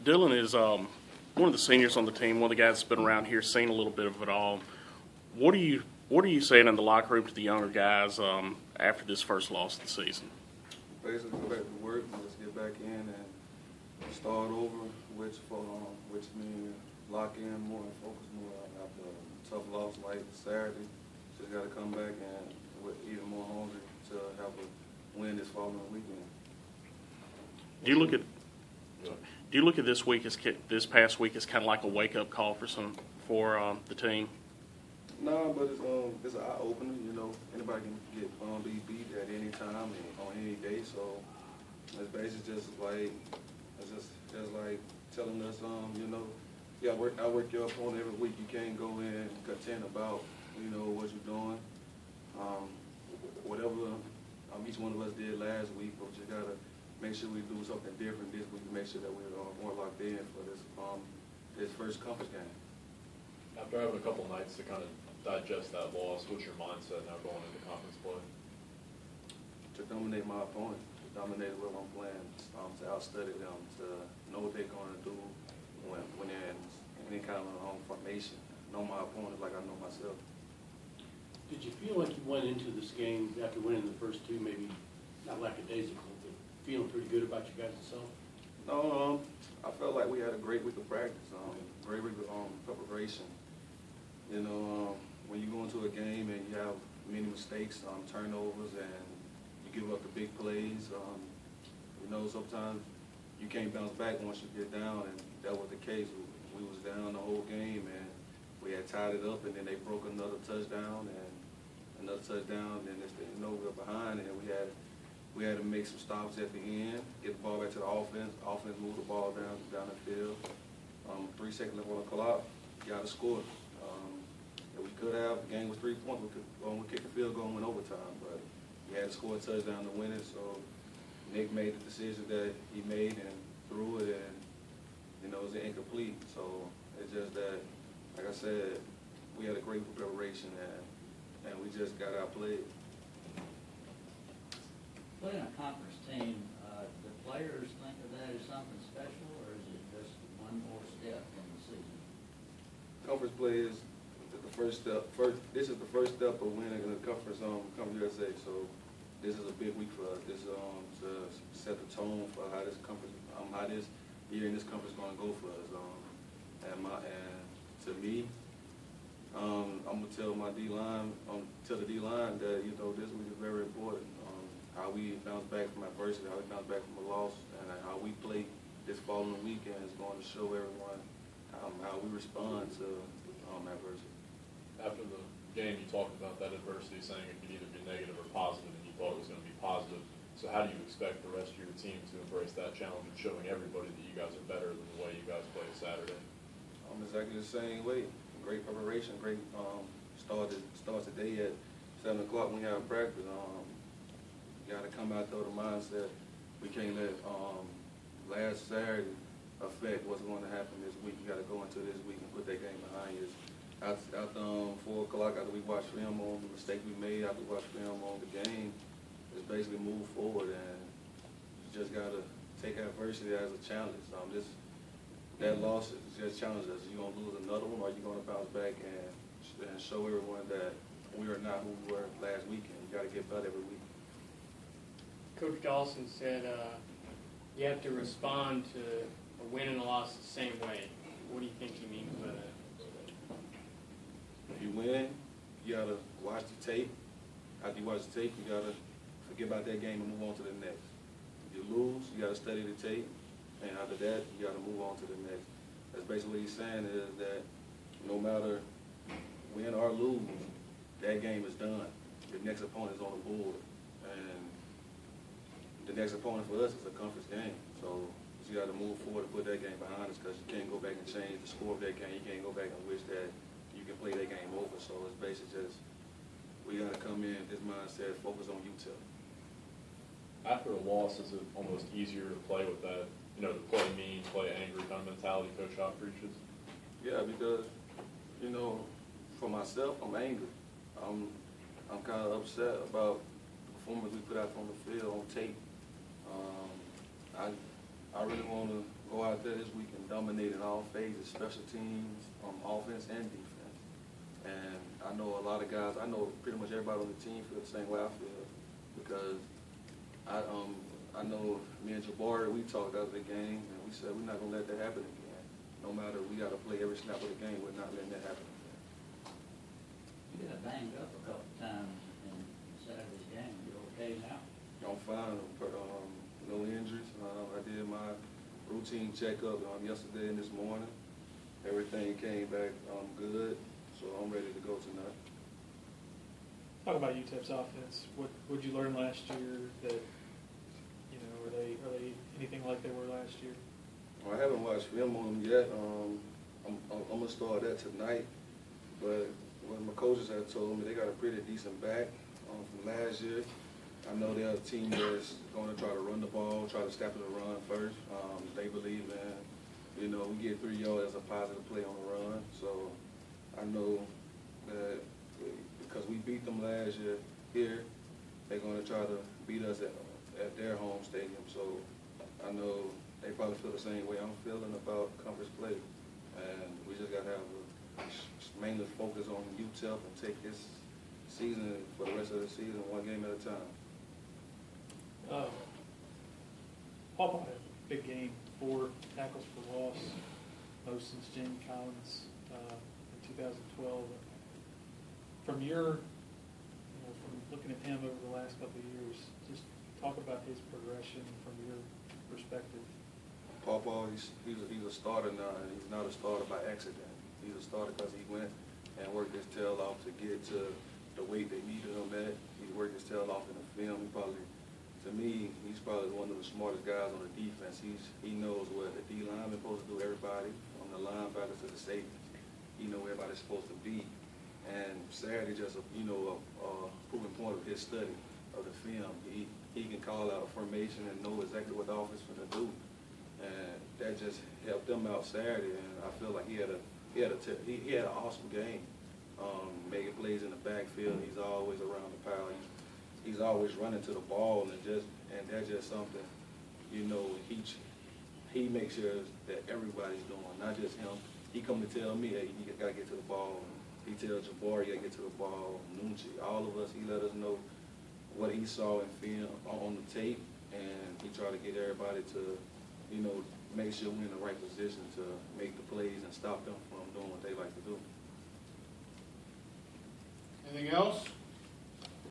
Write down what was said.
Dylan is one of the seniors on the team, one of the guys that's been around here, seen a little bit of it all. What are you saying in the locker room to the younger guys after this first loss of the season? Basically, go back to work and just get back in and start over, which means lock in more and focus more after a tough loss like Saturday. Just got to come back and with even more hungry to have a win this following weekend. Do you look at this past week as kind of like a wake up call for the team? No, but it's an eye opener. You know, anybody can get be beat at any time and on any day. So it's basically just like telling us, you know, I work your opponent every week. You can't go in content about what you're doing. Whatever each one of us did last week, but you gotta make sure we do something different this week to make sure that we're more locked in for this first conference game. After having a couple nights to kind of digest that loss, what's your mindset now going into conference play? To dominate my opponent, to dominate what I'm playing, to outstudy them, to know what they're going to do when they're in any kind of formation. Know my opponent like I know myself. Did you feel like you went into this game after winning the first two, maybe not lackadaisical, but feeling pretty good about you guys yourself? No, I felt like we had a great week of practice, great week of preparation. You know, when you go into a game and you have many mistakes, turnovers, and you give up the big plays, sometimes you can't bounce back once you get down, and that was the case. We was down the whole game, and we had tied it up, and then they broke another touchdown, and next thing you know, we were behind, and we had to make some stops at the end, get the ball back to the offense. Offense moved the ball down the field. 3 seconds left on the clock, got to score. We could have, the game was 3 points, we kicked the field goal and went overtime, but we had to score a touchdown to win it, so Nick made the decision that he made and threw it, and, it was incomplete. So it's just that, like I said, we had a great preparation, and we just got outplayed. Playing a conference team, the players think of that as something special, or is it just one more step in the season? Conference play is the first step. This is the first step of winning the conference USA. So this is a big week for us. This to set the tone for how this year in this conference is going to go for us. And to me, I'm gonna tell my D-line, tell the D-line that this week is very important. How we bounce back from adversity, how we bounce back from a loss, and how we play this following weekend is going to show everyone how we respond to adversity. After the game, you talked about that adversity, saying it could either be negative or positive, and you thought it was going to be positive. So how do you expect the rest of your team to embrace that challenge of showing everybody that you guys are better than the way you guys played Saturday? Exactly the same way. Great preparation, great starts the day at 7 o'clock when we have practice. You got to come out there with a mindset. We can't let last Saturday affect what's going to happen this week. You got to go into this week and put that game behind you. After 4 o'clock, after we watch film on the mistake we made, after we watch film on the game, it's basically move forward, and you just got to take adversity as a challenge. That loss is just challenge us. You gonna lose another one, or you gonna bounce back and show everyone that we are not who we were last weekend. You got to get better every week. Coach Dawson said you have to respond to a win and a loss the same way. What do you think he means by that? If you win, you got to watch the tape. After you watch the tape, you got to forget about that game and move on to the next. If you lose, you got to study the tape. And after that, you got to move on to the next. That's basically what he's saying, is that no matter win or lose, that game is done. The next opponent is on the board. And the next opponent for us is a conference game. So you got to move forward and put that game behind us, because you can't go back and change the score of that game. You can't go back and wish that you can play that game over. So it's basically just, we got to come in with this mindset, focus on UTEP. After a loss, is it almost easier to play with that, to play mean, play angry kind of mentality Coach Hop preaches? Yeah, because, for myself, I'm angry. I'm kind of upset about the performance we put out on the field, on tape. I really want to go out there this week and dominate in all phases, special teams, offense and defense. And I know a lot of guys, I know pretty much everybody on the team feel the same way I feel, because I know me and Jabari, we talked after the game, and we said we're not going to let that happen again. No matter, we got to play every snap of the game, we're not letting that happen again. You got banged up a couple times in Saturday's game. You okay now? I'm fine, but no injuries. I did my routine checkup yesterday and this morning. Everything came back good, so I'm ready to go tonight. Talk about UTEP's offense. What would you learn last year that, you know, are they anything like they were last year? Well, I haven't watched film on them yet. I'm gonna start that tonight. But what my coaches have told me, they got a pretty decent back from last year. I know they're a team that's going to try to run the ball, try to stop it and run first. They believe in, you know, we get 3 yards as a positive play on the run. So I know that because we beat them last year here, they're going to try to beat us at their home stadium. So I know they probably feel the same way I'm feeling about conference play. And we just got to have mainly focus on UTEP and take this season for the rest of the season, one game at a time. Paul had a big game, 4 tackles for loss, most since Jamie Collins in 2012. From your, from looking at him over the last couple of years, just talk about his progression from your perspective. Paul, he's a starter now, and he's not a starter by accident. He's a starter because he went and worked his tail off to get to the weight they needed him at. He worked his tail off in the film. To me, he's probably one of the smartest guys on the defense. He knows what the D lineman is supposed to do, everybody, from the linebacker to the safety. He knows where everybody's supposed to be. And Saturday just a proven point of his study of the film. He can call out a formation and know exactly what the offense is going to do. And that just helped them out Saturday. And I feel like he had an awesome game. Making plays in the backfield. He's always around the pile. He's always running to the ball, and that's just something, you know, he makes sure that everybody's doing, not just him. He come to tell me, hey, you got to get to the ball. He tells Jabari, you got to get to the ball. Nucci, all of us, he let us know what he saw in film on the tape, and he tried to get everybody to, you know, make sure we're in the right position to make the plays and stop them from doing what they like to do. Anything else?